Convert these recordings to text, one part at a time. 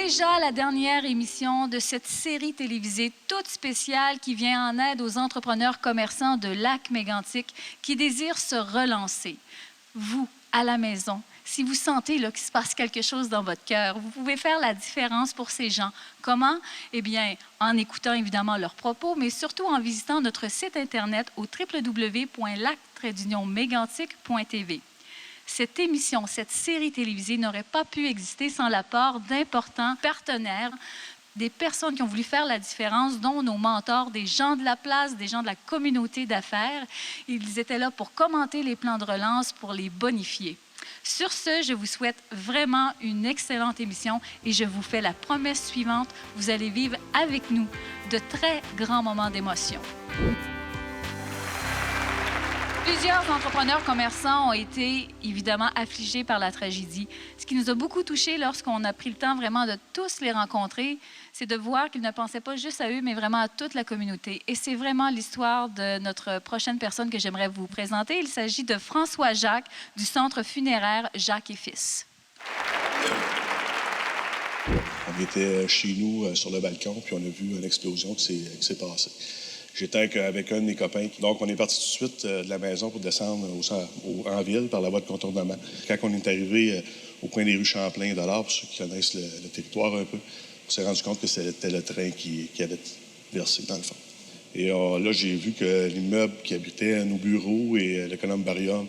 déjà la dernière émission de cette série télévisée toute spéciale qui vient en aide aux entrepreneurs commerçants de Lac-Mégantic qui désirent se relancer. Vous, à la maison, si vous sentez qu'il se passe quelque chose dans votre cœur, vous pouvez faire la différence pour ces gens. Comment? Eh bien, en écoutant évidemment leurs propos, mais surtout en visitant notre site Internet au www.lac-mégantic.tv. Cette émission, cette série télévisée n'aurait pas pu exister sans l'apport d'importants partenaires, des personnes qui ont voulu faire la différence, dont nos mentors, des gens de la place, des gens de la communauté d'affaires. Ils étaient là pour commenter les plans de relance, pour les bonifier. Sur ce, je vous souhaite vraiment une excellente émission et je vous fais la promesse suivante. Vous allez vivre avec nous de très grands moments d'émotion. Plusieurs entrepreneurs commerçants ont été évidemment affligés par la tragédie. Ce qui nous a beaucoup touchés lorsqu'on a pris le temps vraiment de tous les rencontrer, c'est de voir qu'ils ne pensaient pas juste à eux, mais vraiment à toute la communauté. Et c'est vraiment l'histoire de notre prochaine personne que j'aimerais vous présenter. Il s'agit de François Jacques du Centre funéraire Jacques et Fils. On était chez nous sur le balcon, puis on a vu une explosion qui s'est passée. J'étais avec un de mes copains. Donc, on est parti tout de suite de la maison pour descendre en ville par la voie de contournement. Quand on est arrivé au coin des rues Champlain et Dollard, pour ceux qui connaissent le territoire un peu, on s'est rendu compte que c'était le train qui avait versé, dans le fond. Et là, j'ai vu que l'immeuble qui abritait nos bureaux et le columbarium,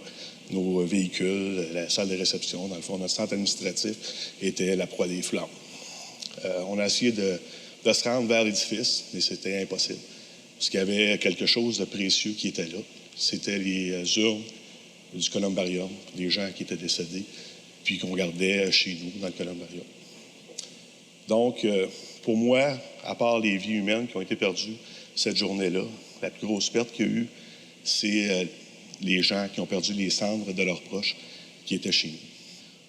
nos véhicules, la salle de réception, dans le fond, notre centre administratif, était la proie des flammes. On a essayé de se rendre vers l'édifice, mais c'était impossible. Parce qu'il y avait quelque chose de précieux qui était là. C'était les urnes du columbarium, des gens qui étaient décédés, puis qu'on gardait chez nous, dans le columbarium. Donc, pour moi, à part les vies humaines qui ont été perdues cette journée-là, la plus grosse perte qu'il y a eu, c'est les gens qui ont perdu les cendres de leurs proches qui étaient chez nous.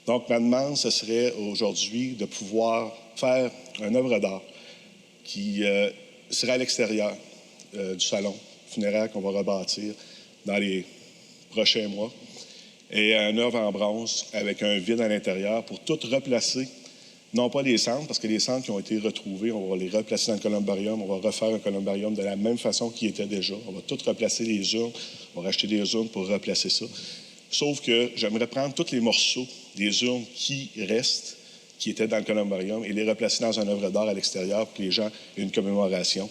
Donc, ma demande, ce serait aujourd'hui de pouvoir faire une œuvre d'art qui serait à l'extérieur du salon funéraire qu'on va rebâtir dans les prochains mois. Et une œuvre en bronze avec un vide à l'intérieur pour tout replacer, non pas les cendres, parce que les cendres qui ont été retrouvées, on va les replacer dans le columbarium, on va refaire un columbarium de la même façon qu'il était déjà. On va tout replacer les urnes, on va racheter des urnes pour replacer ça. Sauf que j'aimerais prendre tous les morceaux des urnes qui restent, qui étaient dans le columbarium, et les replacer dans une œuvre d'art à l'extérieur pour que les gens aient une commémoration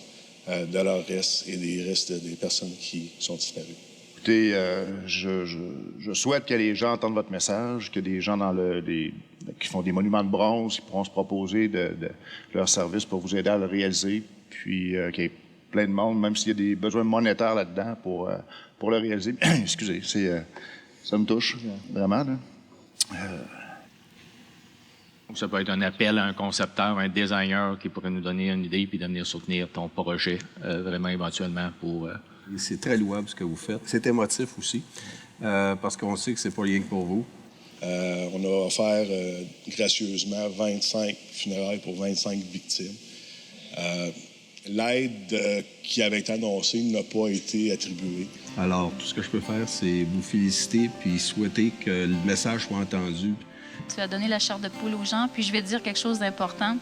de leurs restes et des restes des personnes qui sont disparues. Écoutez, je souhaite que les gens entendent votre message, que des gens qui font des monuments de bronze qui pourront se proposer de leur service pour vous aider à le réaliser, puis qu'il y ait plein de monde, même s'il y a des besoins monétaires là-dedans pour le réaliser. Excusez, ça me touche, vraiment, là. Ça peut être un appel à un concepteur, un designer qui pourrait nous donner une idée puis de venir soutenir ton projet vraiment éventuellement pour... C'est très louable ce que vous faites. C'est émotif aussi, parce qu'on sait que c'est pas rien que pour vous. On a offert gracieusement 25 funérailles pour 25 victimes. L'aide qui avait été annoncée n'a pas été attribuée. Alors, tout ce que je peux faire, c'est vous féliciter puis souhaiter que le message soit entendu. Tu as donné la chair de poule aux gens, puis je vais te dire quelque chose d'important.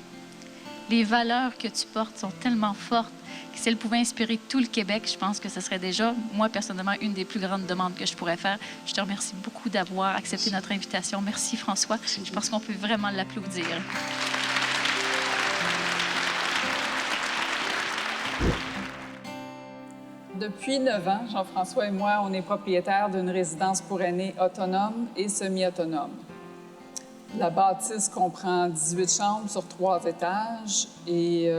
Les valeurs que tu portes sont tellement fortes que si elles pouvaient inspirer tout le Québec, je pense que ce serait déjà, moi, personnellement, une des plus grandes demandes que je pourrais faire. Je te remercie beaucoup d'avoir accepté notre invitation. Merci, François. Je pense qu'on peut vraiment l'applaudir. Depuis 9 ans, Jean-François et moi, on est propriétaires d'une résidence pour aînés autonome et semi-autonome. La bâtisse comprend 18 chambres sur 3 étages et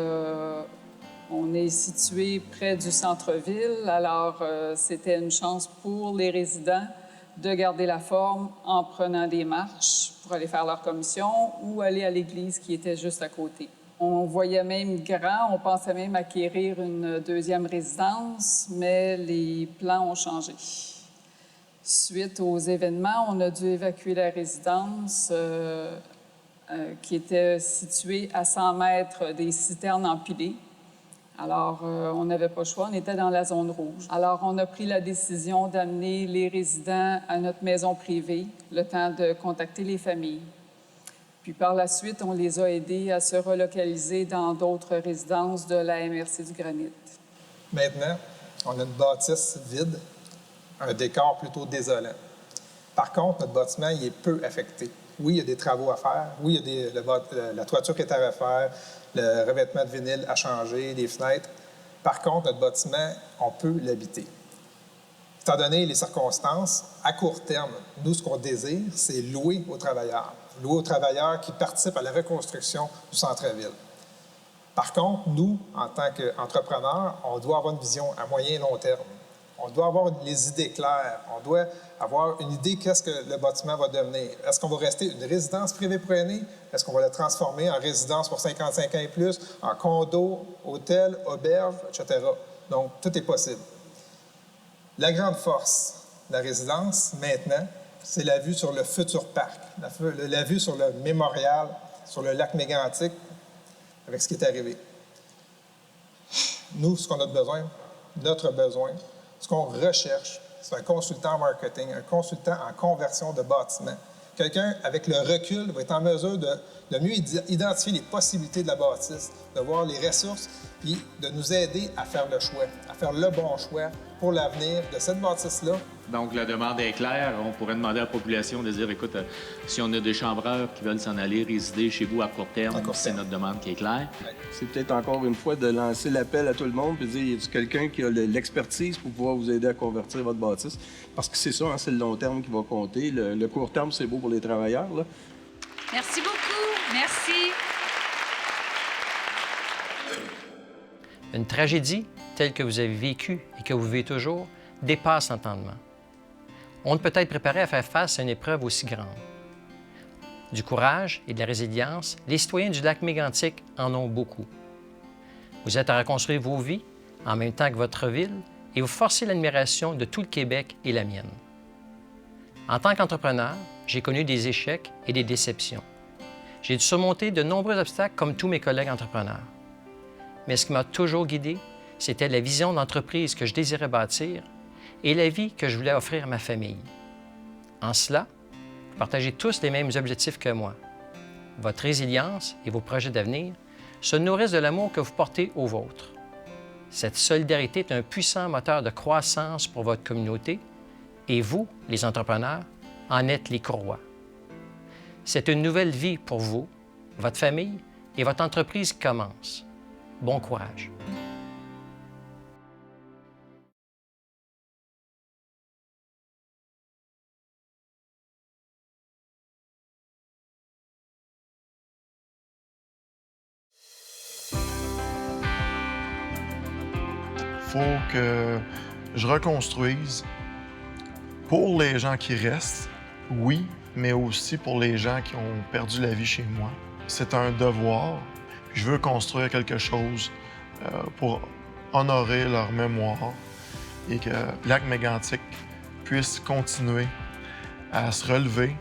on est situé près du centre-ville. Alors, c'était une chance pour les résidents de garder la forme en prenant des marches pour aller faire leur commission ou aller à l'église qui était juste à côté. On voyait même grand, on pensait même acquérir une deuxième résidence, mais les plans ont changé. Suite aux événements, on a dû évacuer la résidence qui était située à 100 mètres des citernes empilées. Alors, on n'avait pas le choix, on était dans la zone rouge. Alors, on a pris la décision d'amener les résidents à notre maison privée, le temps de contacter les familles. Puis par la suite, on les a aidés à se relocaliser dans d'autres résidences de la MRC du Granit. Maintenant, on a une bâtisse vide, un décor plutôt désolant. Par contre, notre bâtiment, il est peu affecté. Oui, il y a des travaux à faire. Oui, il y a la toiture qui est à refaire, le revêtement de vinyle à changer, les fenêtres. Par contre, notre bâtiment, on peut l'habiter. Étant donné les circonstances, à court terme, nous, ce qu'on désire, c'est louer aux travailleurs. Louer aux travailleurs qui participent à la reconstruction du centre-ville. Par contre, nous, en tant qu'entrepreneurs, on doit avoir une vision à moyen et long terme. On doit avoir les idées claires. On doit avoir une idée qu'est-ce que le bâtiment va devenir. Est-ce qu'on va rester une résidence privée pour aînés? Est-ce qu'on va le transformer en résidence pour 55 ans et plus, en condo, hôtel, auberge, etc.? Donc, tout est possible. La grande force de la résidence, maintenant, c'est la vue sur le futur parc, la vue sur le mémorial, sur le lac Mégantic, avec ce qui est arrivé. Nous, ce qu'on a besoin, notre besoin, ce qu'on recherche, c'est un consultant en marketing, un consultant en conversion de bâtiment. Quelqu'un, avec le recul, va être en mesure de mieux identifier les possibilités de la bâtisse, de voir les ressources, puis de nous aider à faire le choix, à faire le bon choix pour l'avenir de cette bâtisse-là. Donc, la demande est claire. On pourrait demander à la population de dire, écoute, si on a des chambreurs qui veulent s'en aller résider chez vous à court terme, c'est notre demande qui est claire. C'est peut-être encore une fois de lancer l'appel à tout le monde et de dire, y a-t-il quelqu'un qui a l'expertise pour pouvoir vous aider à convertir votre bâtisse? Parce que c'est ça, hein, c'est le long terme qui va compter. Le court terme, c'est beau pour les travailleurs, là. Merci beaucoup. Merci. Une tragédie telle que vous avez vécue et que vous vivez toujours dépasse l'entendement. On ne peut être préparé à faire face à une épreuve aussi grande. Du courage et de la résilience, les citoyens du lac Mégantic en ont beaucoup. Vous êtes à reconstruire vos vies en même temps que votre ville et vous forcez l'admiration de tout le Québec et la mienne. En tant qu'entrepreneur, j'ai connu des échecs et des déceptions. J'ai dû surmonter de nombreux obstacles comme tous mes collègues entrepreneurs. Mais ce qui m'a toujours guidé, c'était la vision d'entreprise que je désirais bâtir et la vie que je voulais offrir à ma famille. En cela, vous partagez tous les mêmes objectifs que moi. Votre résilience et vos projets d'avenir se nourrissent de l'amour que vous portez aux vôtres. Cette solidarité est un puissant moteur de croissance pour votre communauté et vous, les entrepreneurs, en êtes les courroies. C'est une nouvelle vie pour vous, votre famille et votre entreprise qui commence. Bon courage. Faut que je reconstruise pour les gens qui restent, oui, mais aussi pour les gens qui ont perdu la vie chez moi. C'est un devoir. Je veux construire quelque chose pour honorer leur mémoire et que Lac Mégantic puisse continuer à se relever.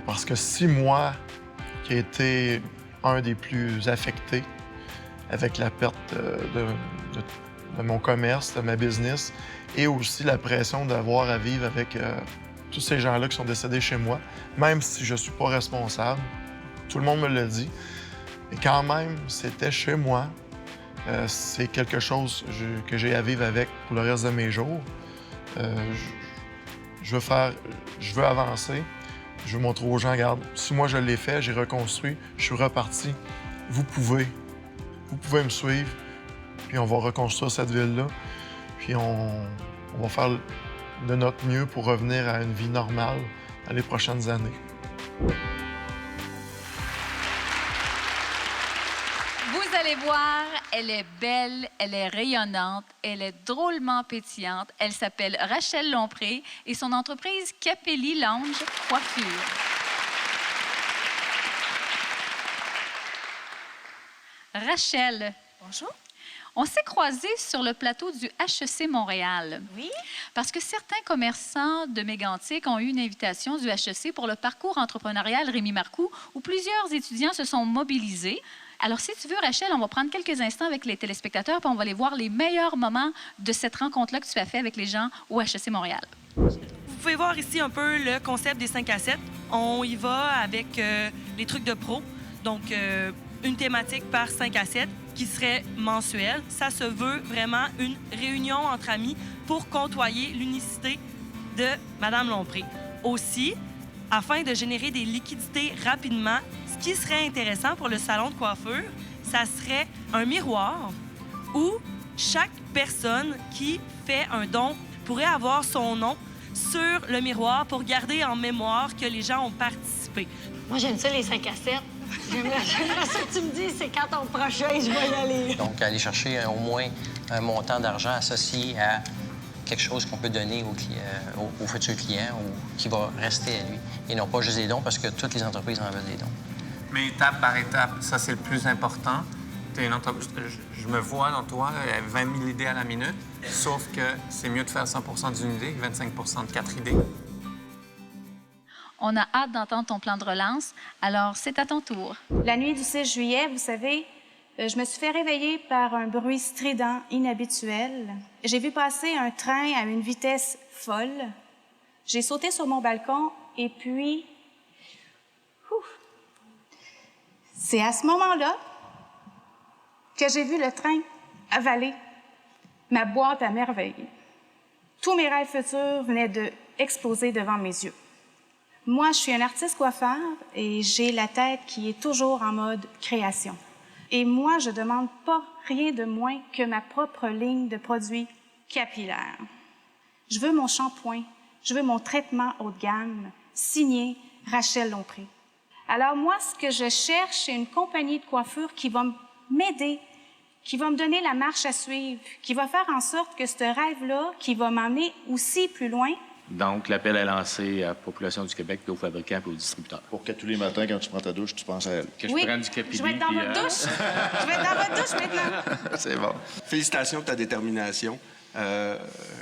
Parce que si moi, qui ai été un des plus affectés avec la perte de mon commerce, de ma business, et aussi la pression d'avoir à vivre avec tous ces gens-là qui sont décédés chez moi, même si je ne suis pas responsable, tout le monde me l'a dit, et quand même, c'était chez moi. C'est quelque chose que j'ai à vivre avec pour le reste de mes jours. Je veux avancer. Je veux montrer aux gens, regarde, si moi je l'ai fait, j'ai reconstruit, je suis reparti. Vous pouvez me suivre, puis on va reconstruire cette ville-là, puis on va faire de notre mieux pour revenir à une vie normale dans les prochaines années. Vous allez voir, elle est belle, elle est rayonnante, elle est drôlement pétillante. Elle s'appelle Rachel Lompré et son entreprise Capelli Lounge Coiffure. Rachel. Bonjour. On s'est croisés sur le plateau du HEC Montréal. Oui. Parce que certains commerçants de Mégantic ont eu une invitation du HEC pour le parcours entrepreneurial Rémi Marcoux, où plusieurs étudiants se sont mobilisés. Alors, si tu veux, Rachel, on va prendre quelques instants avec les téléspectateurs, puis on va aller voir les meilleurs moments de cette rencontre-là que tu as fait avec les gens au HEC Montréal. Vous pouvez voir ici un peu le concept des 5 à 7. on y va avec les trucs de pro. Donc, une thématique par 5 à 7 qui serait mensuelle. Ça se veut vraiment une réunion entre amis pour côtoyer l'unicité de Mme Lompré. Aussi, afin de générer des liquidités rapidement, ce qui serait intéressant pour le salon de coiffure, ça serait un miroir où chaque personne qui fait un don pourrait avoir son nom sur le miroir pour garder en mémoire que les gens ont participé. Moi, j'aime ça, les 5 à 7. J'aimerais ça que tu me dis, c'est quand ton prochain, je vais y aller. Donc, aller chercher au moins un montant d'argent associé à quelque chose qu'on peut donner au futur client ou qui va rester à lui. Et non pas juste des dons, parce que toutes les entreprises en veulent des dons. Mais étape par étape, ça, c'est le plus important. T'es une entreprise, je me vois dans toi, 20 000 idées à la minute, sauf que c'est mieux de faire 100 d'une idée que 25 de 4 idées. On a hâte d'entendre ton plan de relance, alors c'est à ton tour. La nuit du 6 juillet, vous savez, je me suis fait réveiller par un bruit strident, inhabituel. J'ai vu passer un train à une vitesse folle. J'ai sauté sur mon balcon et puis... C'est à ce moment-là que j'ai vu le train avaler ma boîte à merveilles. Tous mes rêves futurs venaient d'exploser devant mes yeux. Moi, je suis un artiste coiffeur et j'ai la tête qui est toujours en mode création. Et moi, je ne demande pas rien de moins que ma propre ligne de produits capillaires. Je veux mon shampoing, je veux mon traitement haut de gamme, signé Rachel Lompré. Alors moi, ce que je cherche, c'est une compagnie de coiffure qui va m'aider, qui va me donner la marche à suivre, qui va faire en sorte que ce rêve-là, qui va m'emmener aussi plus loin. Donc, l'appel est lancé à la population du Québec, puis aux fabricants et aux distributeurs. Pour que tous les matins, quand tu prends ta douche, tu penses à elle. Que je Oui, prenne du Capili, je vais être dans votre douche. Je vais être dans votre douche maintenant. C'est bon. Félicitations pour ta détermination.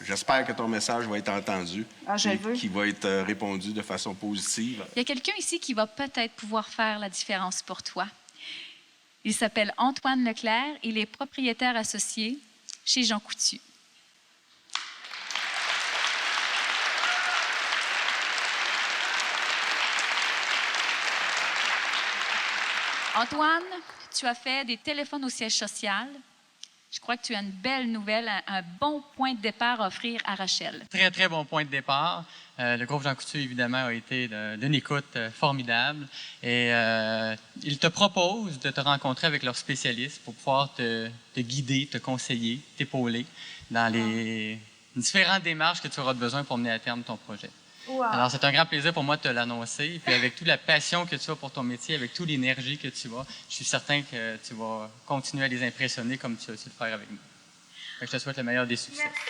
J'espère que ton message va être entendu et qu'il va être répondu de façon positive. Il y a quelqu'un ici qui va peut-être pouvoir faire la différence pour toi. Il s'appelle Antoine Leclerc. Il est propriétaire associé chez Jean Coutu. Antoine, tu as fait des téléphones au siège social. Je crois que tu as une belle nouvelle, un bon point de départ à offrir à Rachel. Très, très bon point de départ. Le groupe Jean Coutu, évidemment, a été d'une écoute formidable. Et ils te proposent de te rencontrer avec leurs spécialistes pour pouvoir te guider, te conseiller, t'épauler dans les différentes démarches que tu auras besoin pour mener à terme ton projet. Wow. Alors, c'est un grand plaisir pour moi de te l'annoncer. Puis avec toute la passion que tu as pour ton métier, avec toute l'énergie que tu as, je suis certain que tu vas continuer à les impressionner comme tu as su le faire avec nous. Je te souhaite le meilleur des succès. Merci.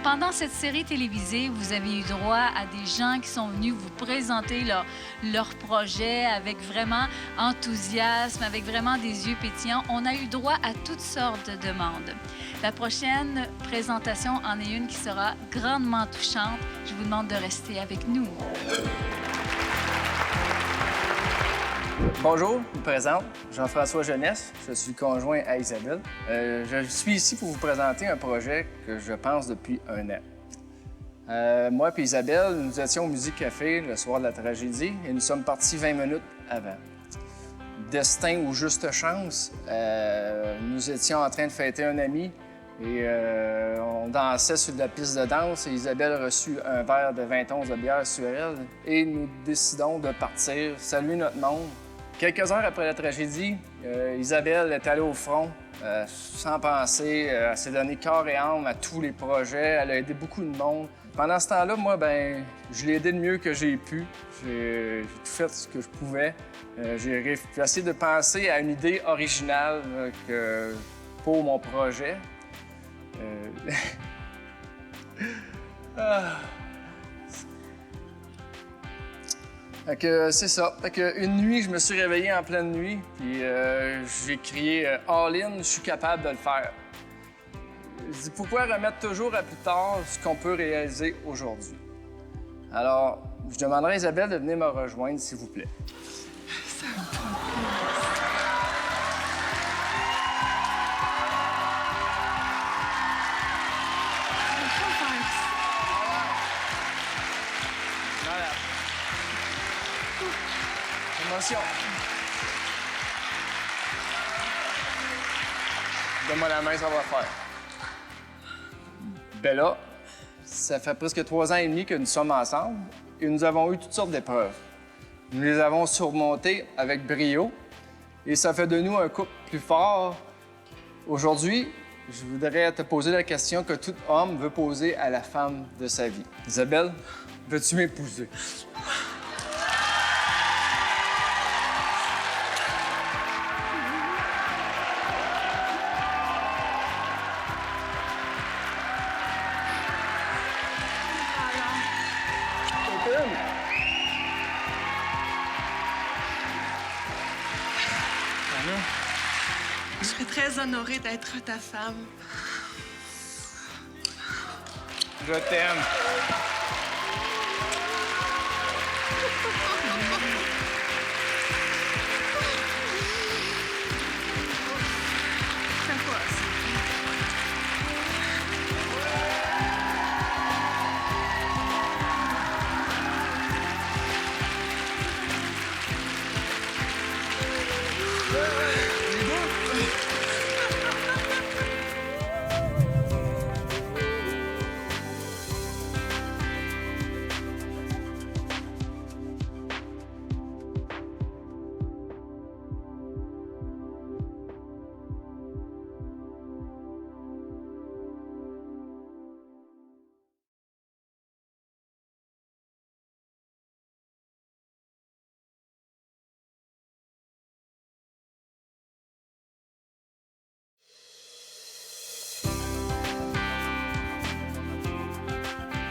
Pendant cette série télévisée, vous avez eu droit à des gens qui sont venus vous présenter leur projet avec vraiment enthousiasme, avec vraiment des yeux pétillants. On a eu droit à toutes sortes de demandes. La prochaine présentation en est une qui sera grandement touchante. Je vous demande de rester avec nous. Bonjour, je me présente, Jean-François Jeunesse, je suis conjoint à Isabelle. Je suis ici pour vous présenter un projet que je pense depuis un an. Moi et Isabelle, nous étions au Musique Café le soir de la tragédie et nous sommes partis 20 minutes avant. Destin ou juste chance, nous étions en train de fêter un ami et on dansait sur de la piste de danse et Isabelle reçut un verre de 20 onces de bière sur elle et nous décidons de partir, saluer notre monde. Quelques heures après la tragédie, Isabelle est allée au front sans penser. Elle s'est donnée corps et âme à tous les projets. Elle a aidé beaucoup de monde. Pendant ce temps-là, moi, je l'ai aidé le mieux que j'ai pu. J'ai tout fait ce que je pouvais. J'ai essayé de penser à une idée originale pour mon projet. C'est ça. Une nuit, je me suis réveillé en pleine nuit, puis j'ai crié « All-in, je suis capable de le faire ». Je dis « Pourquoi remettre toujours à plus tard ce qu'on peut réaliser aujourd'hui? » Alors, je demanderai à Isabelle de venir me rejoindre, s'il vous plaît. Émotion. Donne-moi la main, ça va faire. Bella, ça fait presque 3 ans et demi que nous sommes ensemble et nous avons eu toutes sortes d'épreuves. Nous les avons surmontées avec brio et ça fait de nous un couple plus fort. Aujourd'hui, je voudrais te poser la question que tout homme veut poser à la femme de sa vie. Isabelle, veux-tu m'épouser? Je serais très honorée d'être ta femme. Je t'aime.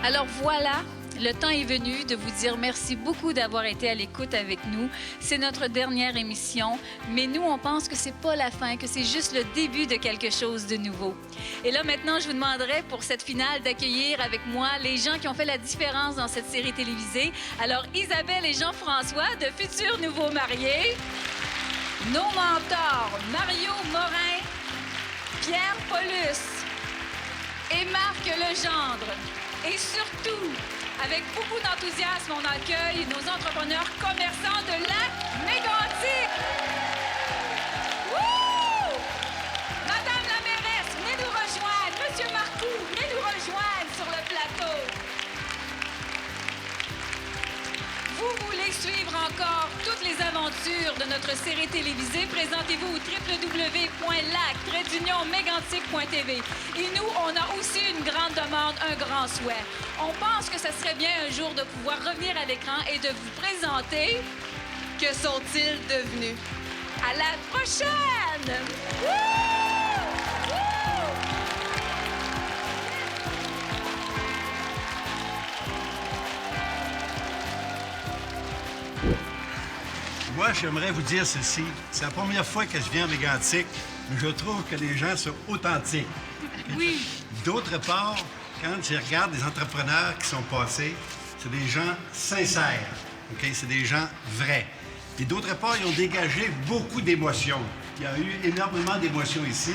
Alors voilà, le temps est venu de vous dire merci beaucoup d'avoir été à l'écoute avec nous. C'est notre dernière émission, mais nous, on pense que c'est pas la fin, que c'est juste le début de quelque chose de nouveau. Et là, maintenant, je vous demanderai pour cette finale d'accueillir avec moi les gens qui ont fait la différence dans cette série télévisée. Alors, Isabelle et Jean-François, de futurs nouveaux mariés. Nos mentors, Mario Morin, Pierre Paulus et Marc Legendre. Et surtout, avec beaucoup d'enthousiasme, on accueille nos entrepreneurs commerçants de Lac-Mégantic. Wouh! Madame la mairesse, venez nous rejoindre. Monsieur Marcoux, venez nous rejoindre sur le plateau. Vous voulez suivre encore toutes les aventures de notre série télévisée? Présentez-vous au www.lac-mégantic.tv. Et nous, on a aussi une grande demande, un grand souhait. On pense que ce serait bien un jour de pouvoir revenir à l'écran et de vous présenter... Que sont-ils devenus? À la prochaine! Moi, j'aimerais vous dire ceci. C'est la première fois que je viens à Mégantic, mais je trouve que les gens sont authentiques. Oui. D'autre part, quand je regarde les entrepreneurs qui sont passés, c'est des gens sincères, OK? C'est des gens vrais. Et d'autre part, ils ont dégagé beaucoup d'émotions. Il y a eu énormément d'émotions ici.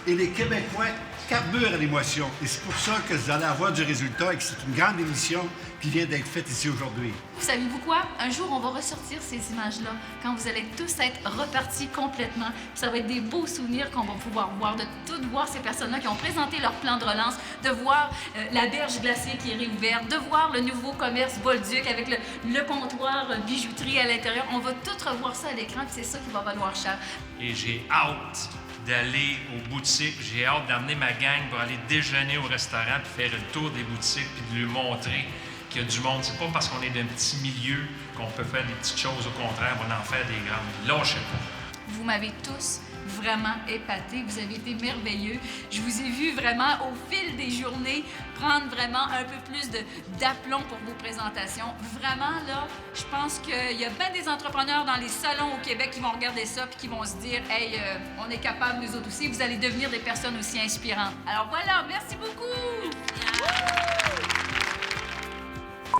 Et les Québécois carburent à l'émotion. Et c'est pour ça que vous allez avoir du résultat et que c'est une grande émission qui vient d'être faite ici aujourd'hui. Savez-vous quoi? Un jour, on va ressortir ces images-là quand vous allez tous être repartis complètement. Ça va être des beaux souvenirs qu'on va pouvoir voir, de tout voir ces personnes-là qui ont présenté leur plan de relance, de voir la berge glacée qui est réouverte, de voir le nouveau commerce Bolduc avec le comptoir bijouterie à l'intérieur. On va tout revoir ça à l'écran, puis c'est ça qui va valoir cher. Et j'ai hâte d'aller aux boutiques. J'ai hâte d'amener ma gang pour aller déjeuner au restaurant, puis faire le tour des boutiques, puis de lui montrer qu'il y a du monde. C'est pas parce qu'on est d'un petit milieu qu'on peut faire des petites choses. Au contraire, on va en faire des grandes. Lâchez pas. Vous m'avez tous vraiment épatés. Vous avez été merveilleux. Je vous ai vu vraiment au fil des journées prendre vraiment un peu plus d'aplomb pour vos présentations. Vraiment, là, je pense qu'il y a bien des entrepreneurs dans les salons au Québec qui vont regarder ça puis qui vont se dire « Hey, on est capable, nous autres aussi. » Vous allez devenir des personnes aussi inspirantes. Alors voilà, merci beaucoup!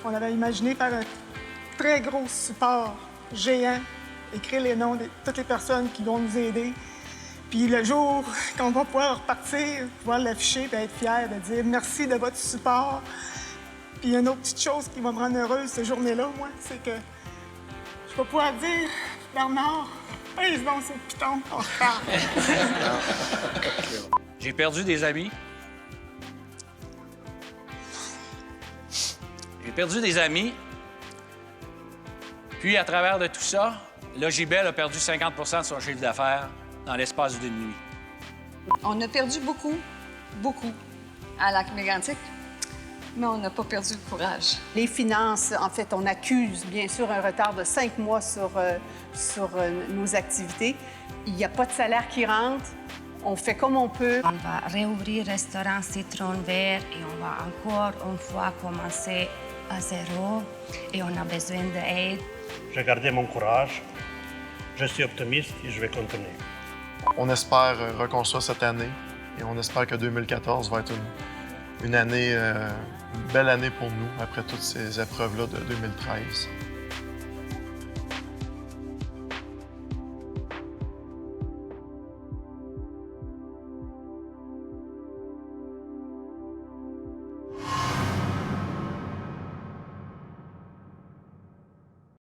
On avait imaginé faire un très gros support géant, écrire les noms de toutes les personnes qui vont nous aider. Puis le jour qu'on va pouvoir repartir, pouvoir l'afficher et être fier de dire merci de votre support. Puis une autre petite chose qui va me rendre heureuse cette journée-là, moi, c'est que je vas pouvoir dire, Bernard, pèse donc ce piton, on repart. J'ai perdu des amis. J'ai perdu des amis. Puis, à travers de tout ça, Logibel a perdu 50 % de son chiffre d'affaires dans l'espace d'une nuit. On a perdu beaucoup, beaucoup à Lac-Mégantic, mais on n'a pas perdu le courage. Les finances, en fait, on accuse bien sûr un retard de 5 mois sur nos activités. Il n'y a pas de salaire qui rentre. On fait comme on peut. On va réouvrir le restaurant Citron Vert et on va encore une fois commencer à zéro et on a besoin d'aide. J'ai gardé mon courage. Je suis optimiste et je vais continuer. On espère reconstruire cette année et on espère que 2014 va être une année, une belle année pour nous après toutes ces épreuves-là de 2013.